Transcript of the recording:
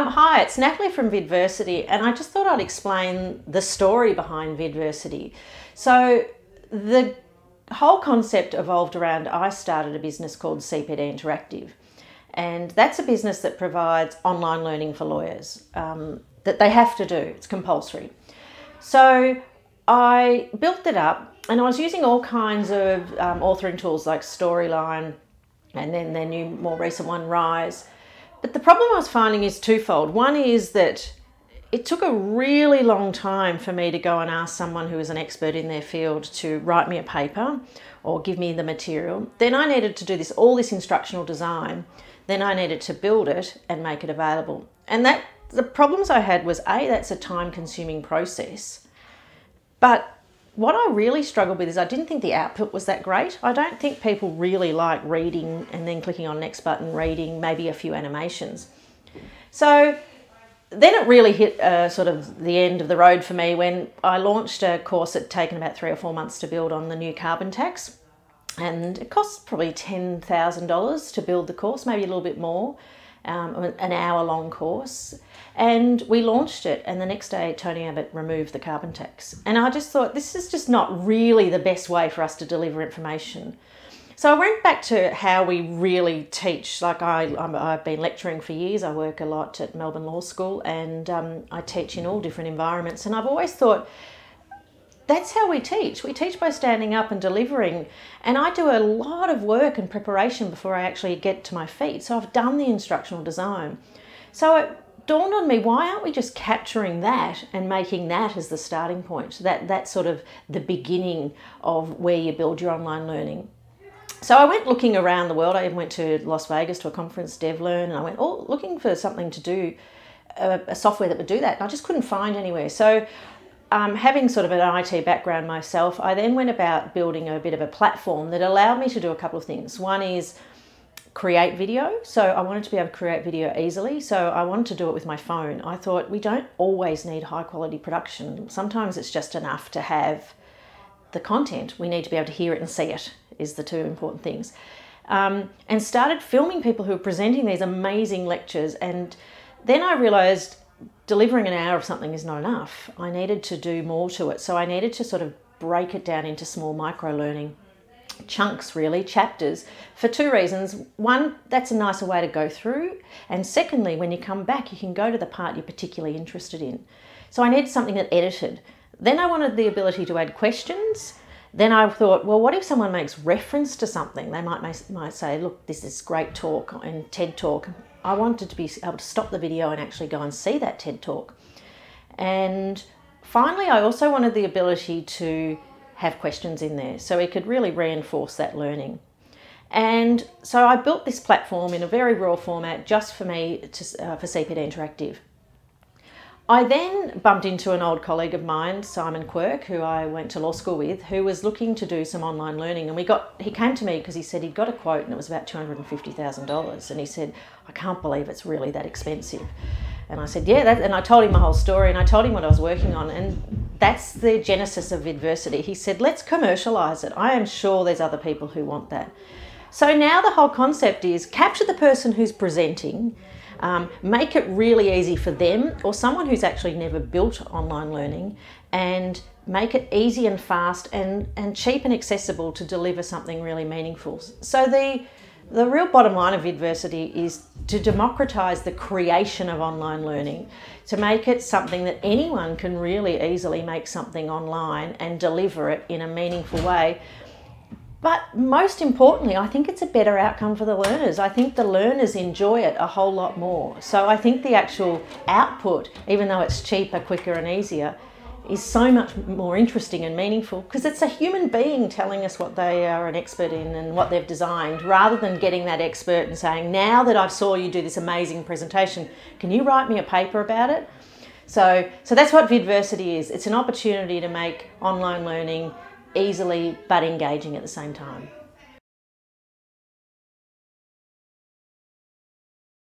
Hi, it's Natalie from VidVersity, and I just thought I'd explain the story behind VidVersity. So the whole concept evolved around, I started a business called CPD Interactive, and that's a business that provides online learning for lawyers that they have to do. It's compulsory. So I built it up, and I was using all kinds of authoring tools like Storyline, and then their new, more recent one, Rise. But the problem I was finding is twofold. One is that it took a really long time for me to go and ask someone who is an expert in their field to write me a paper or give me the material. Then I needed to do all this instructional design. Then I needed to build it and make it available. And the problems I had was, A, that's a time-consuming process. But what I really struggled with is I didn't think the output was that great. I don't think people really like reading and then clicking on next button, reading, maybe a few animations. So then it really hit sort of the end of the road for me when I launched a course that had taken about 3 or 4 months to build on the new carbon tax. And it cost probably $10,000 to build the course, maybe a little bit more, an hour-long course. And we launched it, and the next day Tony Abbott removed the carbon tax. And I just thought, this is just not really the best way for us to deliver information. So I went back to how we really teach. Like I've been lecturing for years. I work a lot at Melbourne Law School, and I teach in all different environments. And I've always thought, that's how we teach. We teach by standing up and delivering. And I do a lot of work and preparation before I actually get to my feet. So I've done the instructional design. So it dawned on me, why aren't we just capturing that and making that as the starting point? That's sort of the beginning of where you build your online learning. So I went looking around the world. I even went to Las Vegas to a conference, DevLearn, and I went looking for something to do, a software that would do that. And I just couldn't find anywhere. So having sort of an IT background myself, I then went about building a bit of a platform that allowed me to do a couple of things. One is create video. So I wanted to be able to create video easily. So I wanted to do it with my phone. I thought we don't always need high quality production. Sometimes it's just enough to have the content. We need to be able to hear it and see it is the two important things. And started filming people who are presenting these amazing lectures. And then I realized delivering an hour of something is not enough. I needed to do more to it. So I needed to sort of break it down into small micro learning chunks, really, chapters, for two reasons. One, that's a nicer way to go through. And secondly, when you come back, you can go to the part you're particularly interested in. So I needed something that edited. Then I wanted the ability to add questions. Then I thought, well, what if someone makes reference to something? They might say, look, this is great talk and TED Talk. I wanted to be able to stop the video and actually go and see that TED Talk. And finally, I also wanted the ability to have questions in there so it could really reinforce that learning. And so I built this platform in a very raw format just for me, for CPD Interactive. I then bumped into an old colleague of mine, Simon Quirk, who I went to law school with, who was looking to do some online learning. And he came to me because he said he'd got a quote and it was about $250,000. And he said, I can't believe it's really that expensive. And I said, yeah, and I told him my whole story and I told him what I was working on. And that's the genesis of VidVersity. He said, let's commercialise it. I am sure there's other people who want that. So now the whole concept is capture the person who's presenting, make it really easy for them or someone who's actually never built online learning, and make it easy and fast and cheap and accessible to deliver something really meaningful. So the real bottom line of VidVersity is to democratise the creation of online learning, to make it something that anyone can really easily make something online and deliver it in a meaningful way. But most importantly, I think it's a better outcome for the learners. I think the learners enjoy it a whole lot more. So I think the actual output, even though it's cheaper, quicker and easier, is so much more interesting and meaningful because it's a human being telling us what they are an expert in and what they've designed, rather than getting that expert and saying, now that I saw you do this amazing presentation, can you write me a paper about it? So that's what VidVersity is. It's an opportunity to make online learning easily but engaging at the same time.